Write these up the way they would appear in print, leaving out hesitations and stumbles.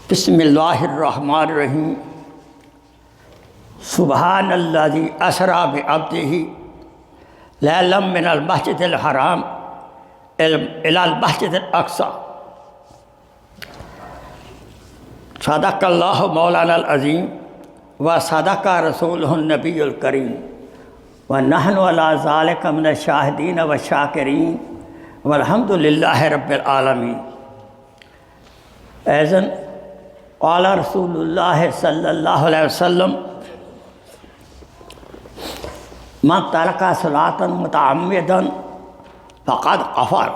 بسم اللہ الرحمن الرحیم سبحان الذی اسری بعبدہ لیلا من المسجد الحرام الی المسجد الاقصی صدق اللہ مولانا العظیم و صدق رسولہ النبی الکریم ونحن علی ذلک من الشاہدین والشاکرین والحمد للہ رب العالمین۔ ایذن قال رسول اللہ صلی اللہ علیہ وسلم من ترک صلاۃ متعمدا فقد کفر۔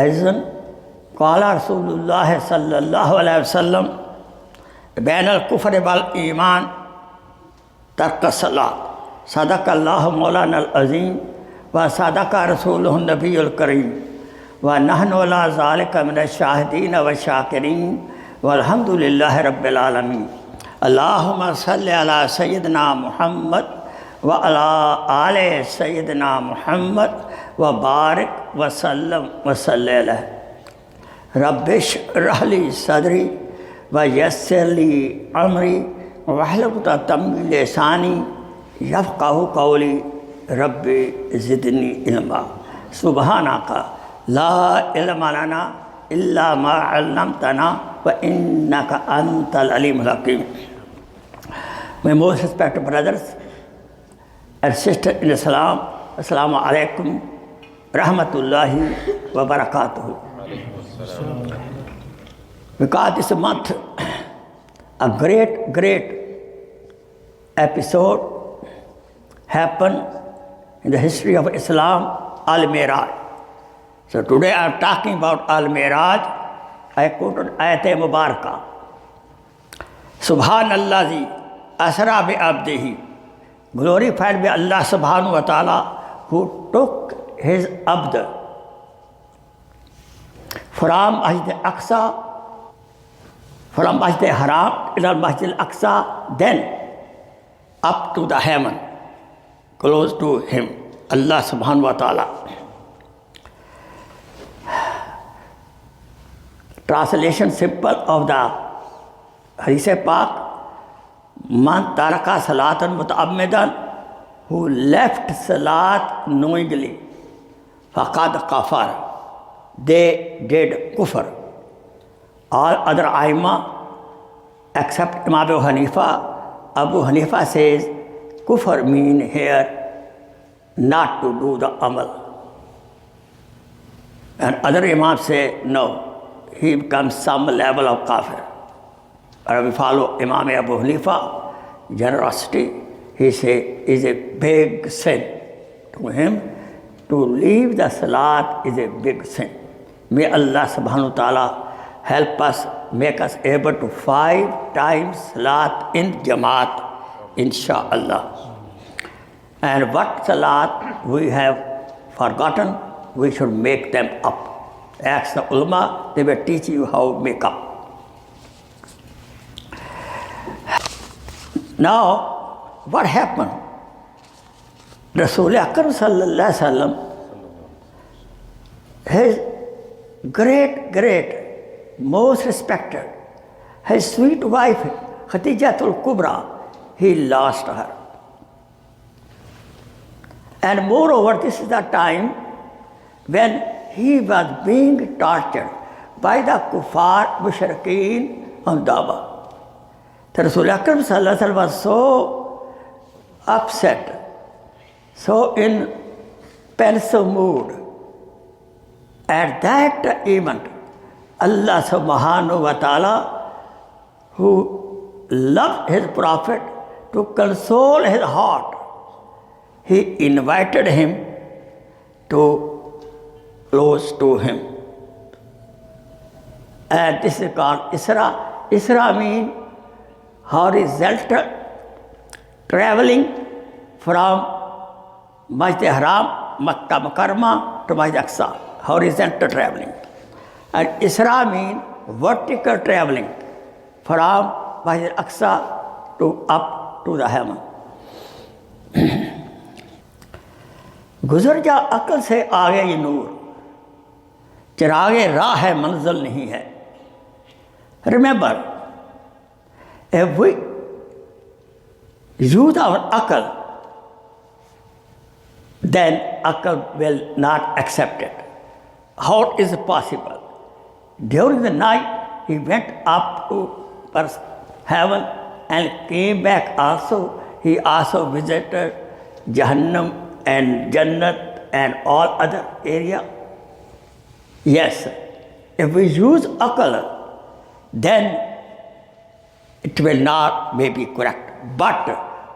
ایذن قال رسول اللہ صلی اللہ علیہ وسلم بین الکفر والایمان ترک الصلاۃ۔ صدق اللہ مولانا العظیم و صدق رسولہ النبی الکریم ونحن علی ذلک من الشاہدین والشاکرین والحمد للہ رب العالمین۔ اللہم صلی علی سیدنا محمد وعلی آل سیدنا محمد وبارک وسلم وصلی علیہ۔ رب اشرح لی صدری ویسر لی امری واحلل عقدۃ من لسانی یفقہوا قولی رب زدنی علما۔ سبحانک لا علم لنا الا ما علمتنا وانک انت العلیم الحکیم۔ My most respected brothers and sisters in Islam, Assalamu alaikum rahmatullahi wa barakatuh. Because this month a great episode happened in the history of Islam, Al-Miraj. So today I am talking about Al-Miraj. I quoted Ayat Mubarakah. Subhanallazi asra bi abdihi. Glorified be Allah subhanahu wa ta'ala who took his abd from Masjid al-Aqsa, from Masjid al-Haram ila Masjid al-Aqsa, then up to the heaven, close to him, Allah subhanahu wa ta'ala. Translation simple of the Hadith Pak: Man taraka salatan muta'ammidan, who left salat knowingly, faqad kafar, they did kufr. All other aima except Imam Abu Hanifa says kufr mean here not to do the amal, and other imams say no, he becomes some level of kafir. Or we follow Imam Abu Hanifa, generosity, he say is a big sin. To him, to leave the salat is a big sin. May Allah subhanahu wa ta'ala help us, make us able to 5 times salat in Jamaat, insha'Allah. And what salat we have forgotten, we should make them up. Ask the ulama, they will teach you how to make up. Now, what happened? Rasul Akram sallallahu alaihi wasallam, his great, most respected, his sweet wife, Khadijatul Kubra, he lost her. And moreover, this is the time when he was being tortured by the kuffar mushrikeen on Dawah. The Rasul Akram sallallahu alaihi wasallam was so upset, so in pensive mood. At that event, Allah subhanahu wa ta'ala, who loved his prophet, to console his heart, he invited him to close to him. And this is called Isra. Isra means horizontal traveling from Masjid Haram, Makkah Mukarramah to Masjid Aqsa. Horizontal traveling. And Isra means vertical traveling from Masjid Aqsa to up to the heaven. گزر جا عقل سے آگے یہ نور، چراغ راہ ہے منزل نہیں ہے۔ Remember, if we use our akal, then akal will not accept it. How is it possible? During the night, he went up to heaven and came back also. He also visited Jahannam and Jannat and all other area. Yes, if we use akal, then it will not maybe correct. But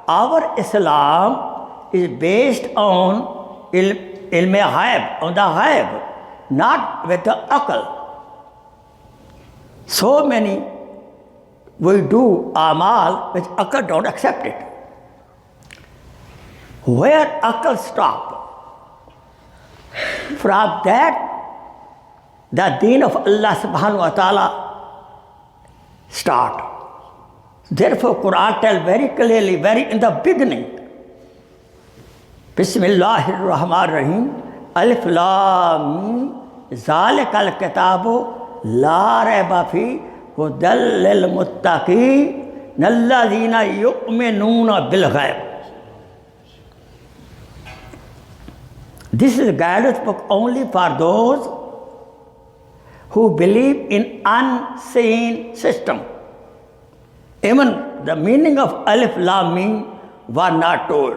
our Islam is based on ilm ghaib, on the ghaib, not with the akal. So many we do amal which akal don't accept it. Where akal stop? From that, the deen of Allah subhanahu wa ta'ala start. Therefore, Quran tells very clearly, very in the beginning, Bismillahir Rahmanir Rahim, Alif Lam Mim, Zalikal Kitabu La Raiba Fi, Hudal lil Muttaqin, Alladhina yu'minuna bil ghaib. This is a guidance book only for those who believe in unseen system. Even the meaning of Alif Lam Mim was not told.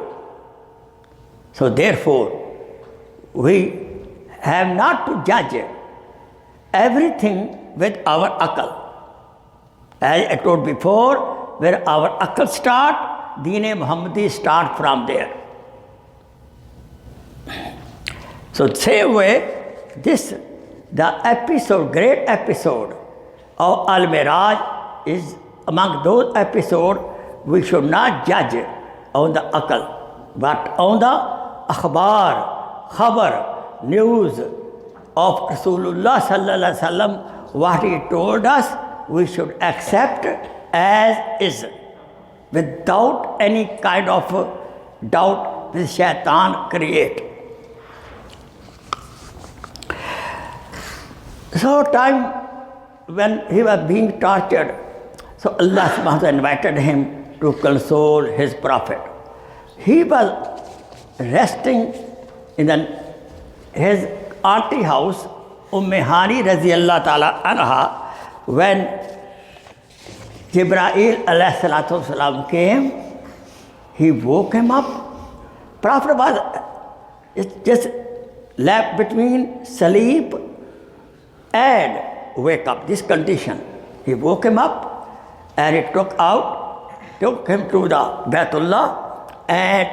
So therefore, we have not to judge everything with our akal. As I told before, where our akal start, Deen-e Muhammadi start from there. So same way, this, the episode, great episode of Al-Miraj is among those episodes we should not judge on the akal, but on the akhbar, khabar, news of Rasulullah sallallahu alaihi wasallam, what he told us, we should accept as is, without any kind of doubt which shaitan create. So time when he was being tortured, so Allah subhanahu wa ta'ala invited him to console his prophet. He was resting in his auntie house, Hani Raziyallahu ta'ala anha, when Jibreel alayhi salatu wasalam came. He woke him up. Prophet was just left between sleep and wake up, this condition. He woke him up and he took him to the Baitullah and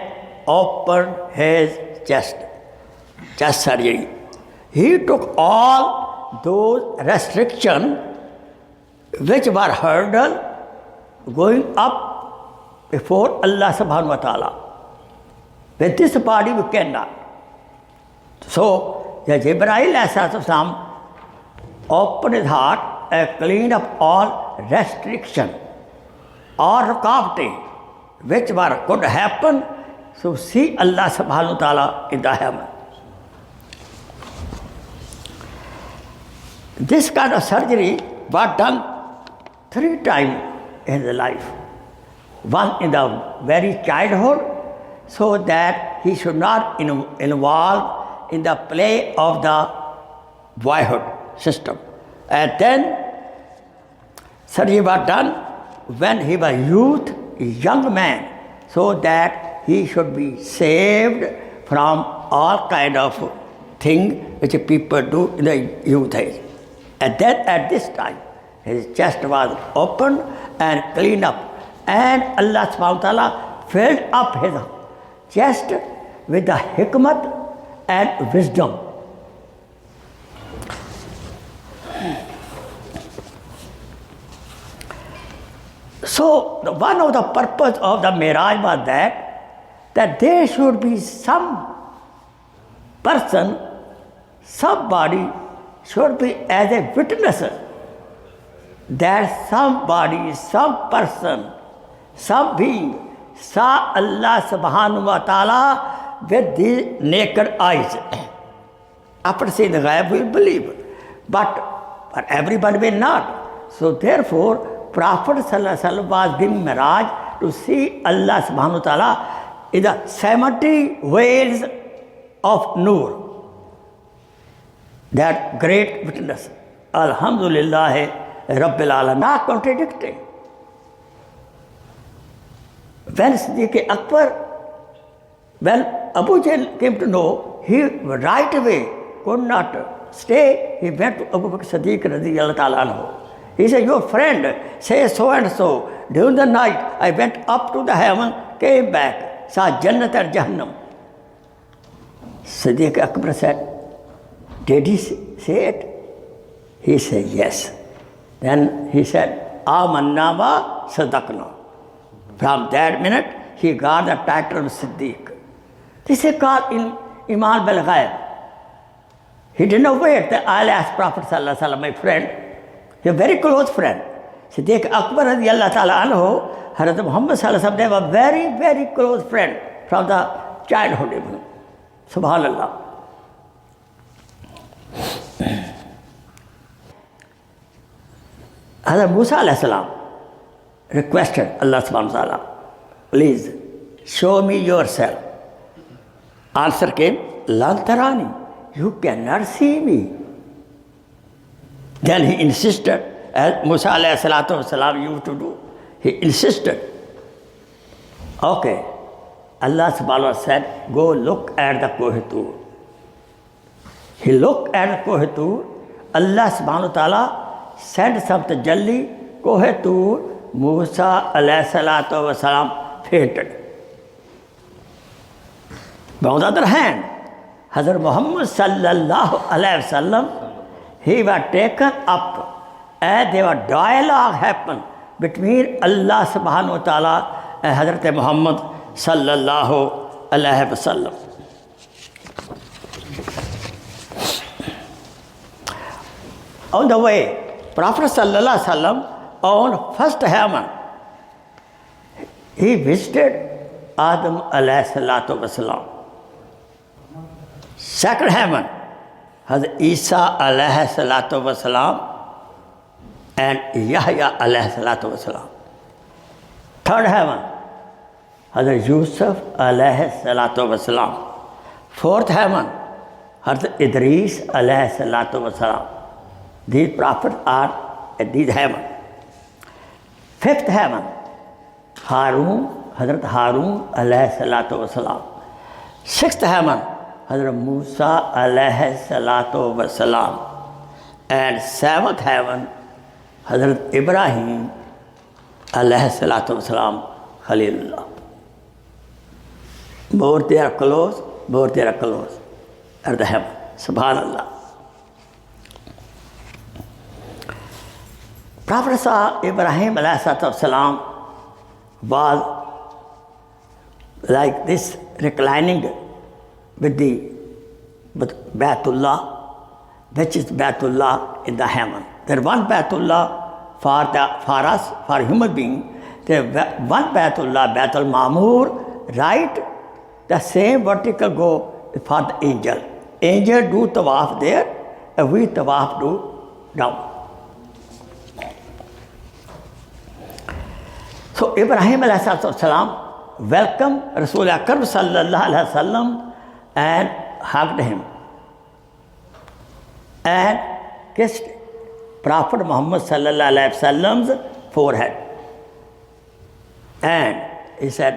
opened his chest surgery. He took all those restrictions which were hurdle going up before Allah subhanahu wa ta'ala. With this body we cannot. So the Jibreel as-salam opened his heart and cleaned up all restriction or rukavte which could happen. So see Allah subhanahu wa ta'ala in the heaven. This kind of surgery was done 3 times in his life. One in the very childhood, so that he should not involve in the play of the boyhood system. And then surgery was done when he was youth, a young man, so that he should be saved from all kind of thing which people do in the youth age. And then at this time, his chest was opened and cleaned up. And Allah subhanahu wa ta'ala filled up his chest with the hikmat and wisdom. So one of the purpose of the Miraj was that there should be some person, somebody should be as a witness that somebody, some person, some being saw Allah subhanahu wa ta'ala with the naked eyes. After seeing the ghaib, we will believe. But everybody will not. So therefore, Prophet sallallahu alaihi wasallam was given Miraj to see Allah subhanahu wa ta'ala in the 70 veils of Noor. That great witness. Alhamdulillah Rabbil Alamin. Not contradicting. When Siddiq Akbar, when Abu Jahl came to know, he right away could not stay. He went to Abu Bakr Siddiq radiyallahu ta'ala anhu. He said, your friend says so and so. During the night, I went up to the heaven, came back, saw Jannat and Jahannam. Siddiq Akbar said, did he say it? He said, yes. Then he said, Amanna wa sadaqna. From that minute, he got the title of Siddiq. This is called in Iman bil Ghaib. He did not wait that I'll ask Prophet sallallahu alaihi wasallam, my friend, a very close friend. Siddiq Akbar radiyallahu ta'ala anhu, Hazrat Muhammad sallallahu alaihi wasallam, they were very, very close friend from the childhood even. Subhanallah. Hazrat Musa alayhi salam requested Allah subhanahu wa ta'ala, please show me yourself. Answer came, Lan tarani, you cannot see me. Then he insisted, as Musa alayhi salatu wasalam used to do, he insisted. Okay, Allah subhanahu wa ta'ala said, go look at the Koh Tur. He looked at the Koh Tur. Allah subhanahu wa ta'ala sent some tajalli, Koh Tur. Musa alayhi salatu wasalam fainted. But on the other hand, Hazrat Muhammad sallallahu alayhi wasallam, he was taken up and there was dialogue happened between Allah subhanahu wa ta'ala and Hazrat Muhammad sallallahu alayhi wasallam. On the way, Prophet sallallahu alayhi wasallam on first heaven, he visited Adam alayhi salatu wasalam. Second heaven, Hazrat Isa alayhi salatu wasalam and Yahya alayhi salatu wasalam. Third heaven, Hazrat Yusuf alayhi salatu wasalam. Fourth heaven, Hazrat Idris alayhi salatu wasalam. These prophets are at these heaven. Fifth heaven, Harun, Hazrat Harun alayhi salatu wasalam. Sixth heaven, Hazrat Musa alayhi salatu wasalam. And seventh heaven, Hazrat Ibrahim alayhi salatu wasalam, Khalilullah. More they are close, more they are close at the heaven. Subhanallah. Prophet saw Ibrahim alayhi salatu wasalam was like this, reclining with Baytullah, which is Baytullah in the heaven. There is one Baytullah for us, for human being. There is one Baytullah, Baytul Ma'mur, right? The same vertical go for the angel. Angel do tawaf there, and we tawaf do down. So Ibrahim alayhi salam welcomed Rasul Akram sallallahu alayhi wasallam and hugged him and kissed Prophet Muhammad sallallahu alayhi wasallam's forehead. And he said,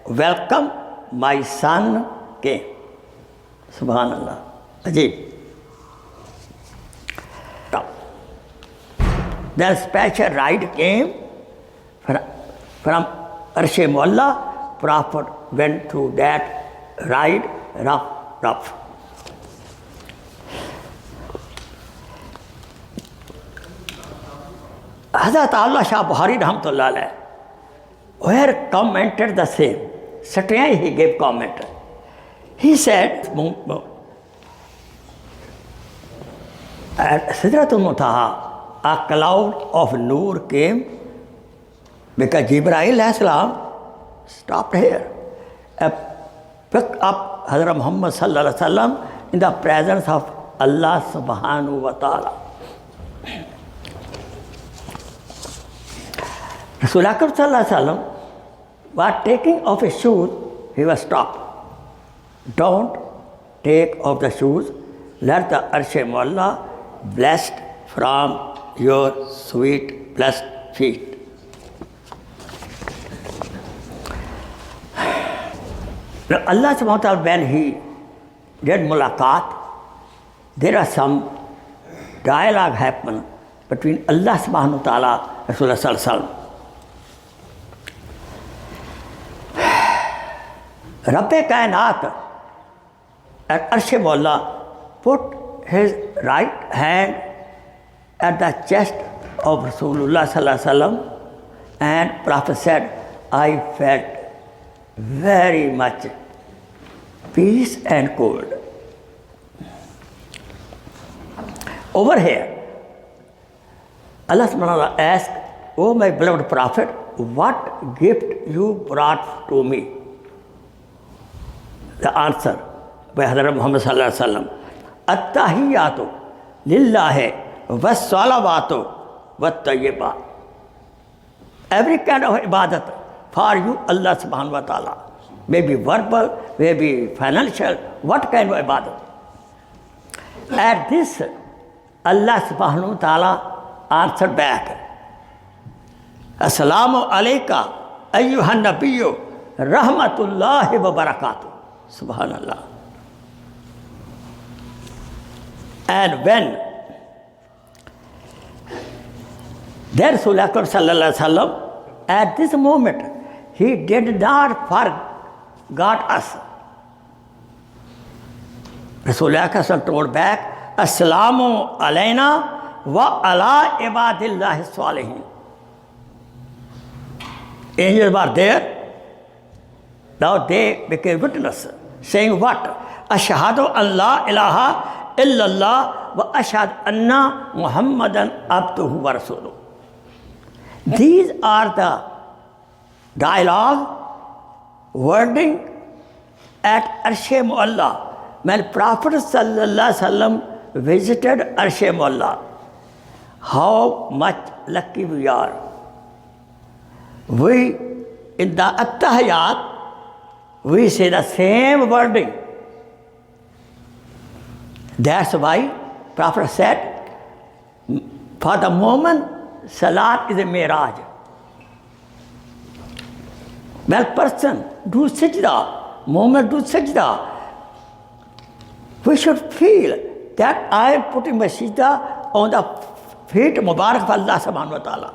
welcome, my son came. Subhanallah. Ajib. Then special ride came from Arshe Mualla. Prophet went through that ride, rough. Hazrat Allah Shah Bukhari Rahmatullah alayhi, where commented the same. Certainly he gave comment. He said, at Sidratul Muntaha, a cloud of Noor came because Jibreel alayhi salam stopped here. Picked up Hazrat Muhammad sallallahu alaihi wasallam in the presence of Allah subhanahu wa ta'ala. Rasul Akram sallallahu alaihi wasallam was taking off his shoes, he was stopped. Don't take off the shoes, let the Arsh-e Mu'alla blessed from your sweet blessed feet. Now Allah subhanahu wa ta'ala, when He did mulaqat, there are some dialogue happen between Allah subhanahu wa ta'ala and Rasulullah sallallahu alaihi wasallam. Rabbe Kainat at Arsh-e Mu'alla put his right hand at the chest of Rasulullah sallallahu alaihi wasallam, and Prophet said, I felt very much peace and cold. Over here, Allah subhanahu wa ta'ala asked, O my beloved Prophet, what gift you brought to me? The answer by Hazrat Muhammad sallallahu alaihi wasallam, At-tahiyyatu lillahi was-salawatu wat-tayyibat. Every kind of ibadat for you, Allah subhanahu wa ta'ala. Maybe verbal, maybe financial, what kind of ibadat? At this, Allah subhanahu wa ta'ala answered back, Assalamu alayka ayyuhan nabiyyu rahmatullahi wa barakatuh. Subhanallah. And when there Rasul Akram sallallahu alaihi wasallam, at this moment, he did not forget us. Rasul Akram told back, Assalamu alayna wa ala ibadillahi salihin. Angels were there. Now they became witness, saying what? Ashhadu an la ilaha illallah wa ashhadu anna Muhammadan abduhu wa rasuluh. These are the dialogue, wording at Arsh-e Mu'alla. When Prophet sallallahu alaihi wasallam visited Arsh-e Mu'alla, how much lucky we are. We, in the At-Tahiyyat, we say the same wording. That's why Prophet said, for the moment, Salat is a Miraj. When person do sajda, moment do sajda, we should feel that I am putting my sajda on the feet Mubarak of Allah subhanahu wa ta'ala.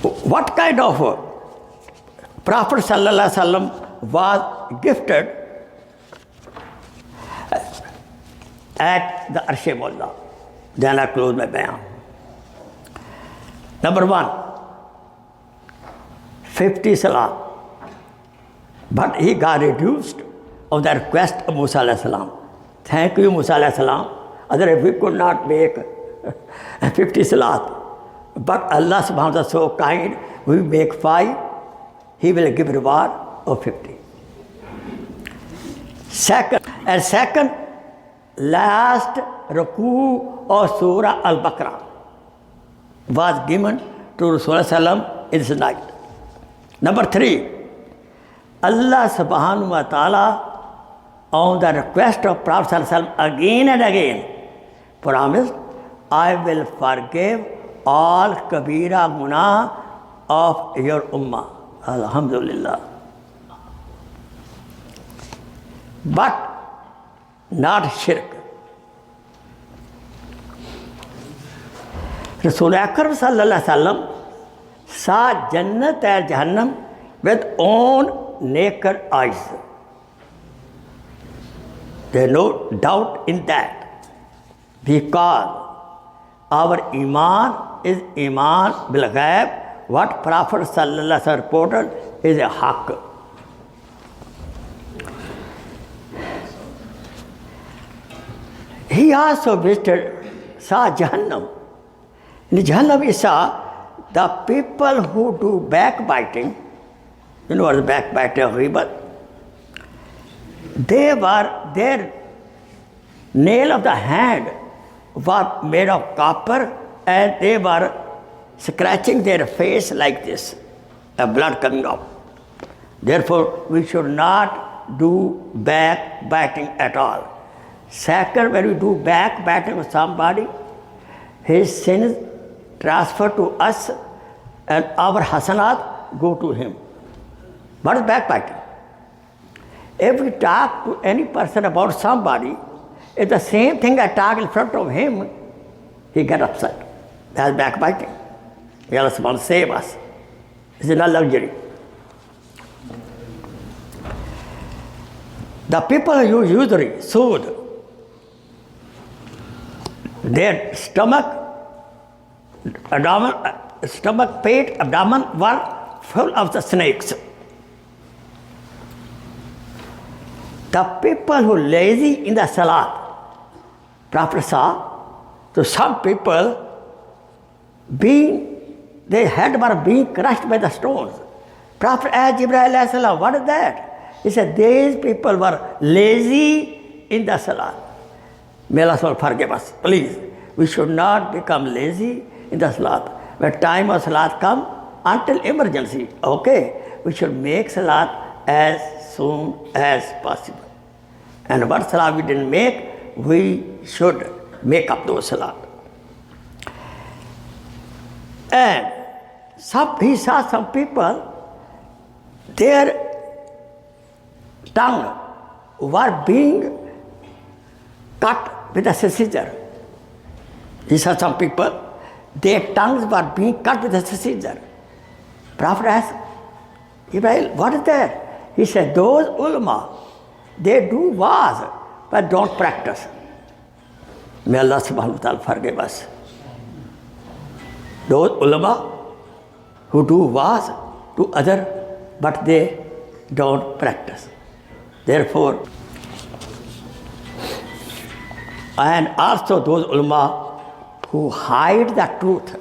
What kind of Prophet sallallahu alaihi wasallam was gifted at the Arsh-e Mu'alla? Then I close my bayan. Number 1, 50 salat. But he got reduced on the request of Musa alayhi salam. Thank you, Musa alayhi salam. Otherwise we could not make 50 salat. But Allah subhanahu wa ta'ala is so kind, we make 5, He will give reward of 50. Second, last ruku of Surah Al-Baqarah was given to Rasulullah sallallahu in this night. Number 3, Allah subhanahu wa ta'ala, on the request of Prophet sallallahu again and again, promised, I will forgive all kabira guna of your ummah. Alhamdulillah. But not shirk. Rasul Akram sallallahu alaihi wasallam saw Jannat and Jahannam with own naked eyes. There is no doubt in that, because our iman is iman bil ghaib. What Prophet sallallahu alaihi wasallam reported is a haqq. He also visited, saw Jahannam. In Jahannam he saw the people who do backbiting. You know what is backbiting or ghibat? Their nail of the hand were made of copper and they were scratching their face like this, blood coming out. Therefore, we should not do backbiting at all. Second, when we do backbiting with somebody, his sins transfer to us and our hasanat go to him. What is backbiting? If we talk to any person about somebody, if the same thing I talk in front of him, he gets upset. That's backbiting. May Allah subhanahu wa ta'ala save us. This is not luxury. The people who usually soothe their stomach, pit, abdomen were full of the snakes. The people who lazy in the salat, Prophet saw, so some people their head were being crushed by the stones. Prophet asked Jibreel alayhi salam, what is that? He said, these people were lazy in the salat. May Allah forgive us, please. We should not become lazy in the salat. When time of salat come, until emergency, okay, we should make salat as soon as possible. And what salat we didn't make, we should make up those salat. And he saw some people, their tongue were being cut with a scissor. He saw some people, their tongues were being cut with a scissor. Prophet asked, Ibrahim, what is that? He said, those ulama, they do waz, but don't practice. May Allah subhanahu wa ta'ala forgive us. Those ulama who do waz to other, but they don't practice. Therefore, and also those ulama who hide the truth.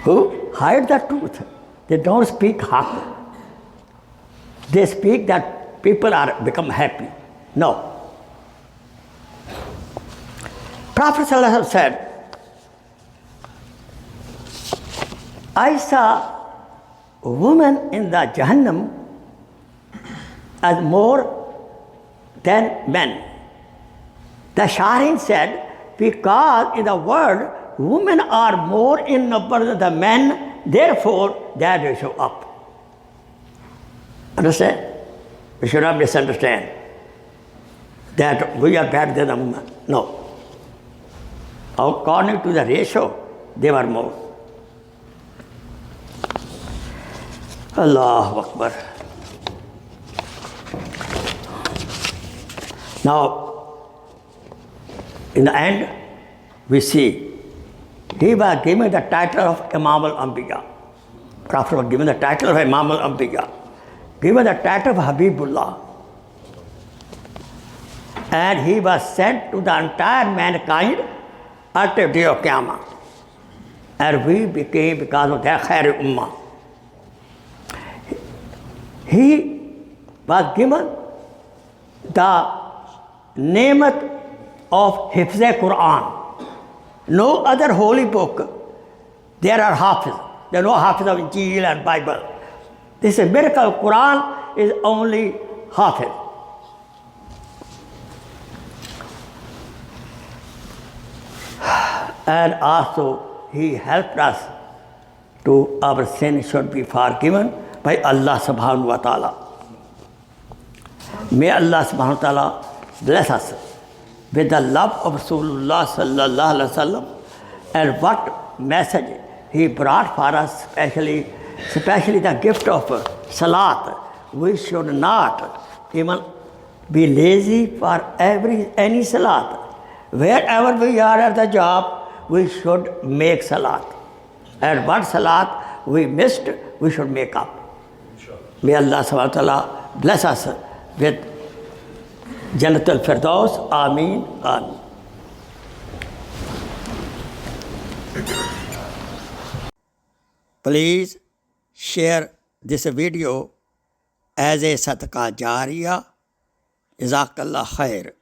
Who hide the truth. They don't speak haq. They speak that people are become happy. No. Prophet ﷺ said, I saw women in the Jahannam as more than men. The Sharin said, because in the world, women are more in number than the men, therefore that will show up. Understand? We should not misunderstand that we are better than the women. No. According to the ratio, they were more. Allahu Akbar. Now, in the end, we see he was given the title of Imam al-Anbiya. Prophet was given the title of Imam al-Anbiya, given the title of Habibullah. And he was sent to the entire mankind until the day of Qiyamah. And we became, because of that, Khair Ummah. He was given the namat of Hifz Quran. No other holy book, there are Hafiz. There are no Hafiz of Injil and Bible. This is a miracle. Quran is only Hafiz. And also, he helped us to our sin should be forgiven by Allah subhanahu wa ta'ala. May Allah subhanahu wa ta'ala bless us with the love of Rasulullah sallallahu alaihi wasallam and what message he brought for us, especially the gift of salat. We should not even be lazy for any salat. Wherever we are at the job, we should make salat. And what salat we missed, we should make up. May Allah subhanahu wa ta'ala bless us with Jannat al-Firdaus. Ameen. Ameen. Please share this video as a sadaqah jariyah. Jazakallah khair.